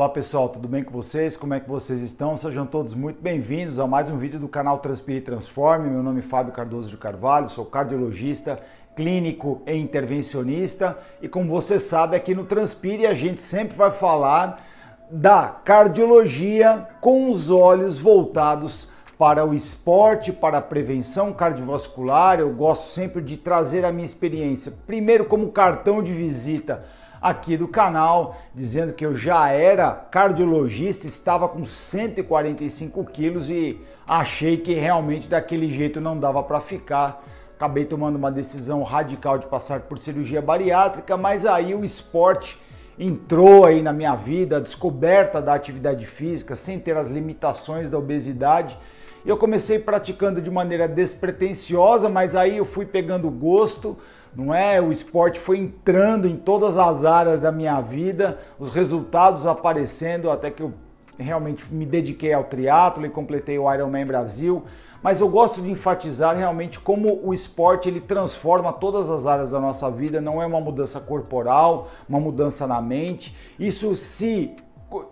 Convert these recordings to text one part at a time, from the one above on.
Olá pessoal, tudo bem com vocês? Como é que vocês estão? Sejam todos muito bem-vindos a mais um vídeo do canal Transpire e Transforme. Meu nome é Fábio Cardoso de Carvalho, sou cardiologista, clínico e intervencionista e como você sabe aqui no Transpire a gente sempre vai falar da cardiologia com os olhos voltados para o esporte, para a prevenção cardiovascular. Eu gosto sempre de trazer a minha experiência, primeiro como cartão de visita aqui do canal, dizendo que eu já era cardiologista, estava com 145 quilos e achei que realmente daquele jeito não dava para ficar. Acabei tomando uma decisão radical de passar por cirurgia bariátrica, mas aí o esporte entrou aí na minha vida, a descoberta da atividade física, sem ter as limitações da obesidade. Eu comecei praticando de maneira despretensiosa, mas aí eu fui pegando gosto, não é? O esporte foi entrando em todas as áreas da minha vida, os resultados aparecendo, até que eu realmente me dediquei ao triatlo e completei o Ironman Brasil. Mas eu gosto de enfatizar realmente como o esporte ele transforma todas as áreas da nossa vida, não é uma mudança corporal, uma mudança na mente. Isso se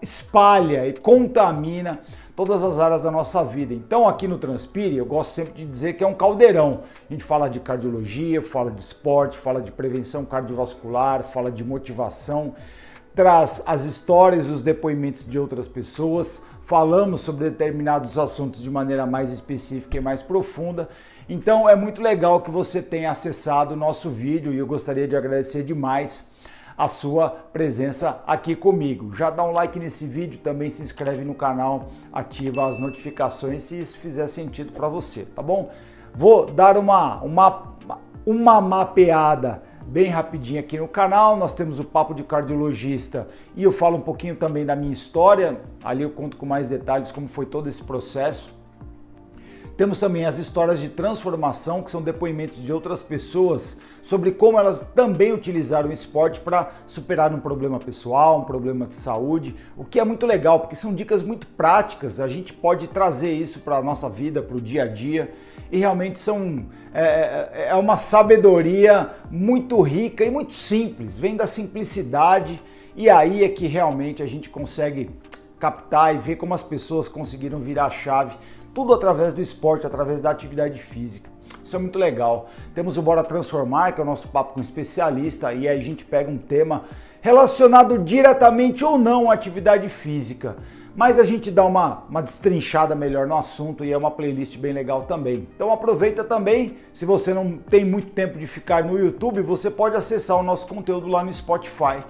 espalha e contamina todas as áreas da nossa vida. Então aqui no Transpire eu gosto sempre de dizer que é um caldeirão. A gente fala de cardiologia, fala de esporte, fala de prevenção cardiovascular, fala de motivação, traz as histórias e os depoimentos de outras pessoas, falamos sobre determinados assuntos de maneira mais específica e mais profunda. Então é muito legal que você tenha acessado o nosso vídeo e eu gostaria de agradecer demais a sua presença aqui comigo. Já dá um like nesse vídeo, também se inscreve no canal, ativa as notificações se isso fizer sentido para você, tá bom? Vou dar uma mapeada bem rapidinho aqui no canal. Nós temos o Papo de Cardiologista e eu falo um pouquinho também da minha história, ali eu conto com mais detalhes como foi todo esse processo. Temos também as histórias de transformação, que são depoimentos de outras pessoas sobre como elas também utilizaram o esporte para superar um problema pessoal, um problema de saúde, o que é muito legal, porque são dicas muito práticas, a gente pode trazer isso para a nossa vida, para o dia a dia, e realmente é uma sabedoria muito rica e muito simples, vem da simplicidade, e aí é que realmente a gente consegue captar e ver como as pessoas conseguiram virar a chave, tudo através do esporte, através da atividade física. Isso é muito legal. Temos o Bora Transformar, que é o nosso papo com especialista, e aí a gente pega um tema relacionado diretamente ou não à atividade física, mas a gente dá uma destrinchada melhor no assunto e é uma playlist bem legal também. Então aproveita também, se você não tem muito tempo de ficar no YouTube, você pode acessar o nosso conteúdo lá no Spotify.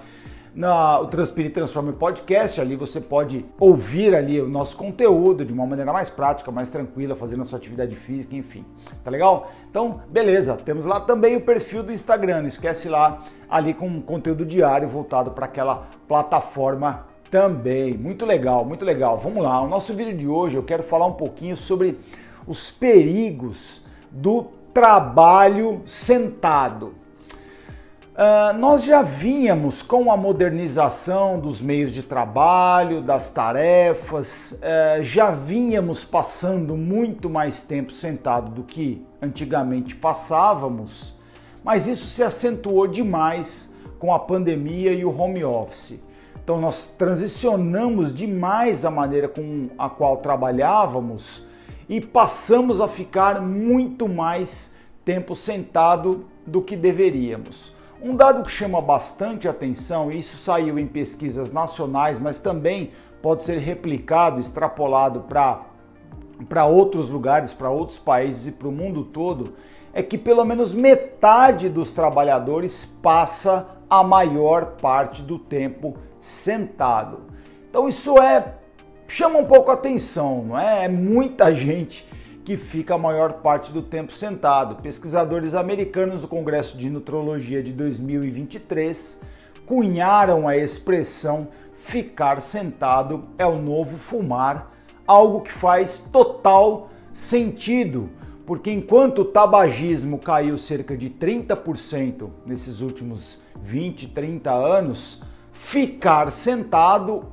O Transpire e Transforme Podcast, ali você pode ouvir ali o nosso conteúdo de uma maneira mais prática, mais tranquila, fazendo a sua atividade física, enfim. Tá legal? Então, beleza. Temos lá também o perfil do Instagram, não esquece lá, ali com conteúdo diário voltado para aquela plataforma também. Muito legal, muito legal. Vamos lá, o nosso vídeo de hoje eu quero falar um pouquinho sobre os perigos do trabalho sentado. Nós já vínhamos com a modernização dos meios de trabalho, das tarefas, já vínhamos passando muito mais tempo sentado do que antigamente passávamos, mas isso se acentuou demais com a pandemia e o home office. Então nós transicionamos demais a maneira com a qual trabalhávamos e passamos a ficar muito mais tempo sentado do que deveríamos. Um dado que chama bastante atenção, e isso saiu em pesquisas nacionais, mas também pode ser replicado, extrapolado para outros lugares, para outros países e para o mundo todo, é que pelo menos metade dos trabalhadores passa a maior parte do tempo sentado. Então isso chama um pouco a atenção, não é? É muita gente que fica a maior parte do tempo sentado. Pesquisadores americanos do Congresso de Nutrologia de 2023 cunharam a expressão ficar sentado é o novo fumar, algo que faz total sentido, porque enquanto o tabagismo caiu cerca de 30% nesses últimos 20, 30 anos, ficar sentado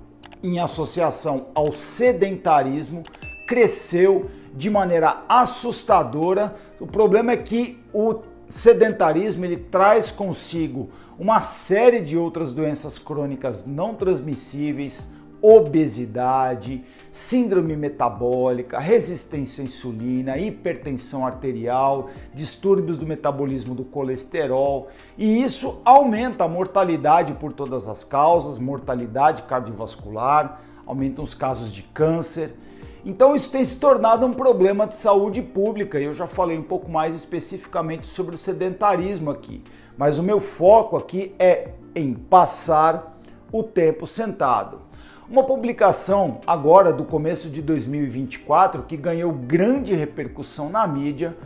em associação ao sedentarismo cresceu de maneira assustadora. O problema é que o sedentarismo ele traz consigo uma série de outras doenças crônicas não transmissíveis, obesidade, síndrome metabólica, resistência à insulina, hipertensão arterial, distúrbios do metabolismo do colesterol, e isso aumenta a mortalidade por todas as causas, mortalidade cardiovascular, aumentam os casos de câncer. Então isso tem se tornado um problema de saúde pública e eu já falei um pouco mais especificamente sobre o sedentarismo aqui. Mas o meu foco aqui é em passar o tempo sentado. Uma publicação agora do começo de 2024 que ganhou grande repercussão na mídia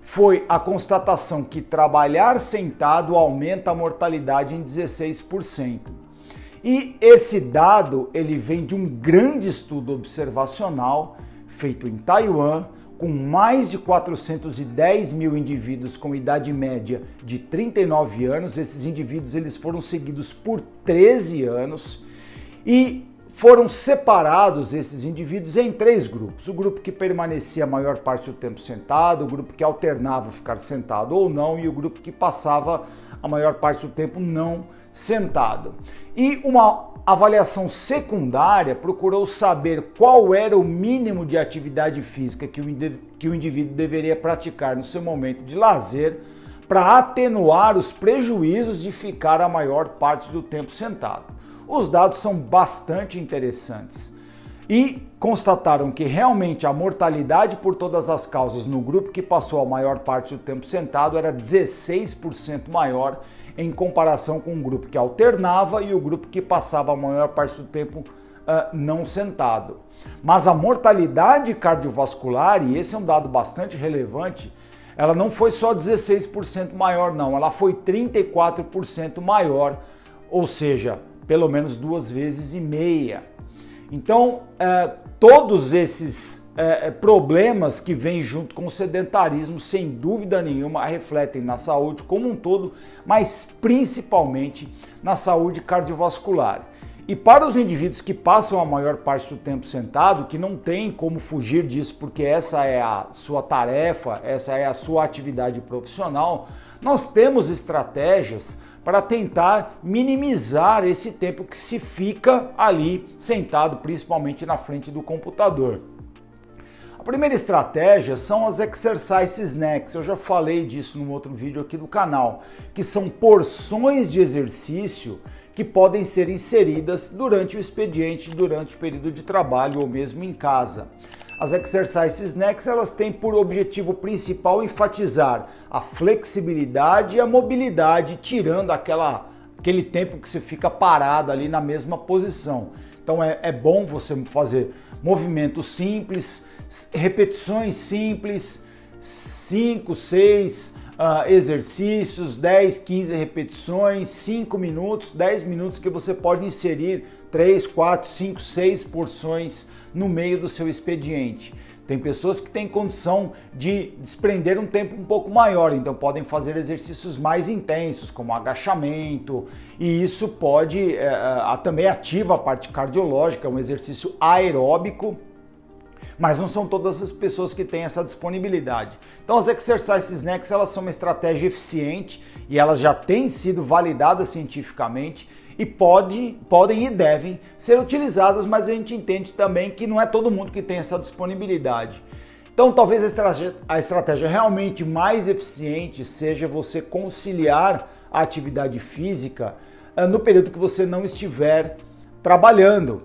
foi a constatação que trabalhar sentado aumenta a mortalidade em 16%. E esse dado ele vem de um grande estudo observacional feito em Taiwan, com mais de 410 mil indivíduos com idade média de 39 anos. Esses indivíduos eles foram seguidos por 13 anos e foram separados esses indivíduos em 3 grupos. O grupo que permanecia a maior parte do tempo sentado, o grupo que alternava ficar sentado ou não e o grupo que passava a maior parte do tempo não sentado. E uma avaliação secundária procurou saber qual era o mínimo de atividade física que o indivíduo deveria praticar no seu momento de lazer para atenuar os prejuízos de ficar a maior parte do tempo sentado. Os dados são bastante interessantes e constataram que realmente a mortalidade por todas as causas no grupo que passou a maior parte do tempo sentado era 16% maior em comparação com o grupo que alternava e o grupo que passava a maior parte do tempo não sentado. Mas a mortalidade cardiovascular, e esse é um dado bastante relevante, ela não foi só 16% maior não, ela foi 34% maior, ou seja, pelo menos 2,5 vezes. Então, todos esses problemas que vêm junto com o sedentarismo, sem dúvida nenhuma, refletem na saúde como um todo, mas principalmente na saúde cardiovascular. E para os indivíduos que passam a maior parte do tempo sentado, que não tem como fugir disso porque essa é a sua tarefa, essa é a sua atividade profissional, nós temos estratégias para tentar minimizar esse tempo que se fica ali sentado, principalmente na frente do computador. A primeira estratégia são as Exercise Snacks, eu já falei disso num outro vídeo aqui do canal, que são porções de exercício que podem ser inseridas durante o expediente, durante o período de trabalho ou mesmo em casa. As Exercise Snacks elas têm por objetivo principal enfatizar a flexibilidade e a mobilidade, tirando aquele tempo que você fica parado ali na mesma posição. Então é bom você fazer movimentos simples, repetições simples, 5, 6 exercícios, 10, 15 repetições, 5 minutos, 10 minutos que você pode inserir 3, 4, 5, 6 porções no meio do seu expediente. Tem pessoas que têm condição de desprender um tempo um pouco maior, então podem fazer exercícios mais intensos, como agachamento, e isso pode também ativa a parte cardiológica, é um exercício aeróbico, mas não são todas as pessoas que têm essa disponibilidade. Então as Exercise Snacks elas são uma estratégia eficiente e elas já têm sido validadas cientificamente e podem e devem ser utilizadas, mas a gente entende também que não é todo mundo que tem essa disponibilidade. Então talvez a estratégia realmente mais eficiente seja você conciliar a atividade física no período que você não estiver trabalhando.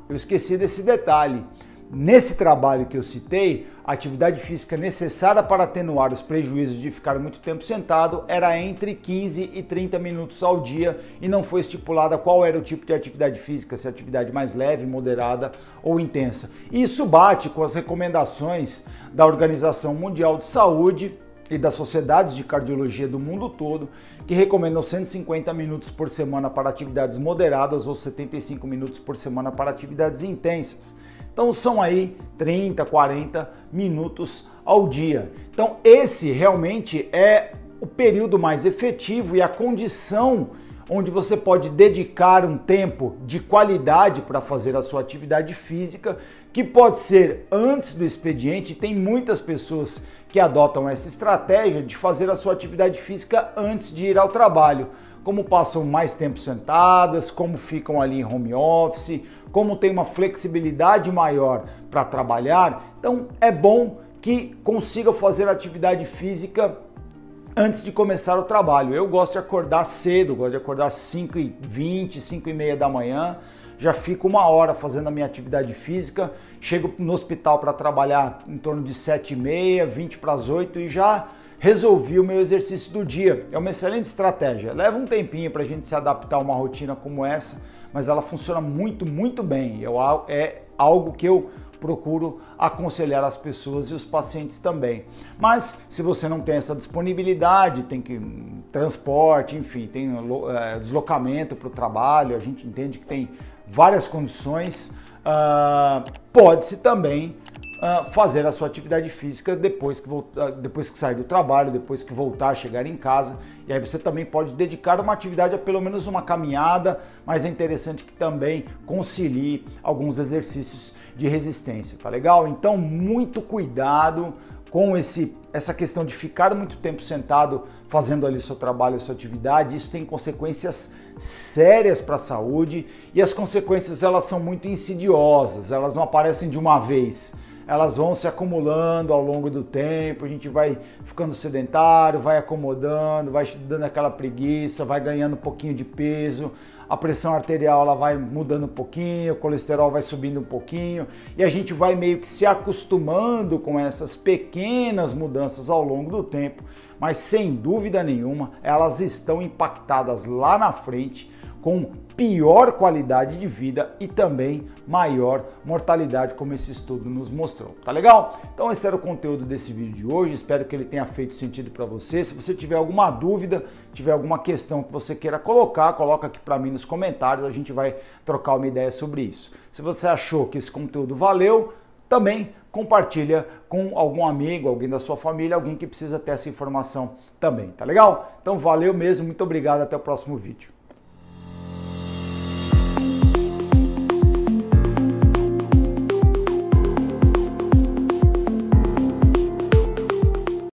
Eu esqueci desse detalhe. Nesse trabalho que eu citei, a atividade física necessária para atenuar os prejuízos de ficar muito tempo sentado era entre 15 e 30 minutos ao dia e não foi estipulada qual era o tipo de atividade física, se atividade mais leve, moderada ou intensa. Isso bate com as recomendações da Organização Mundial de Saúde e das sociedades de cardiologia do mundo todo, que recomendam 150 minutos por semana para atividades moderadas ou 75 minutos por semana para atividades intensas. Então são aí 30, 40 minutos ao dia. Então esse realmente é o período mais efetivo e a condição onde você pode dedicar um tempo de qualidade para fazer a sua atividade física, que pode ser antes do expediente. Tem muitas pessoas que adotam essa estratégia de fazer a sua atividade física antes de ir ao trabalho. Como passam mais tempo sentadas, como ficam ali em home office, como tem uma flexibilidade maior para trabalhar, então é bom que consiga fazer atividade física antes de começar o trabalho. Eu gosto de acordar cedo, gosto de acordar às 5h20, 5h30 da manhã, já fico 1 hora fazendo a minha atividade física, chego no hospital para trabalhar em torno de 7h30, 20 para as 8 e já resolvi o meu exercício do dia. É uma excelente estratégia. Leva um tempinho para a gente se adaptar a uma rotina como essa, mas ela funciona muito, muito bem. É algo que eu procuro aconselhar as pessoas e os pacientes também. Mas se você não tem essa disponibilidade, tem que transporte, enfim, tem deslocamento para o trabalho, a gente entende que tem várias condições, pode-se também fazer a sua atividade física depois que sair do trabalho, depois que voltar, chegar em casa. E aí você também pode dedicar uma atividade a pelo menos uma caminhada, mas é interessante que também concilie alguns exercícios de resistência, tá legal? Então, muito cuidado com essa questão de ficar muito tempo sentado fazendo ali seu trabalho, sua atividade. Isso tem consequências sérias para a saúde e as consequências elas são muito insidiosas, elas não aparecem de uma vez. Elas vão se acumulando ao longo do tempo, a gente vai ficando sedentário, vai acomodando, vai dando aquela preguiça, vai ganhando um pouquinho de peso, a pressão arterial ela vai mudando um pouquinho, o colesterol vai subindo um pouquinho e a gente vai meio que se acostumando com essas pequenas mudanças ao longo do tempo, mas sem dúvida nenhuma elas estão impactadas lá na frente com pior qualidade de vida e também maior mortalidade, como esse estudo nos mostrou. Tá legal? Então esse era o conteúdo desse vídeo de hoje, espero que ele tenha feito sentido para você. Se você tiver alguma dúvida, tiver alguma questão que você queira coloca aqui para mim nos comentários, a gente vai trocar uma ideia sobre isso. Se você achou que esse conteúdo valeu, também compartilha com algum amigo, alguém da sua família, alguém que precisa ter essa informação também, tá legal? Então valeu mesmo, muito obrigado, até o próximo vídeo.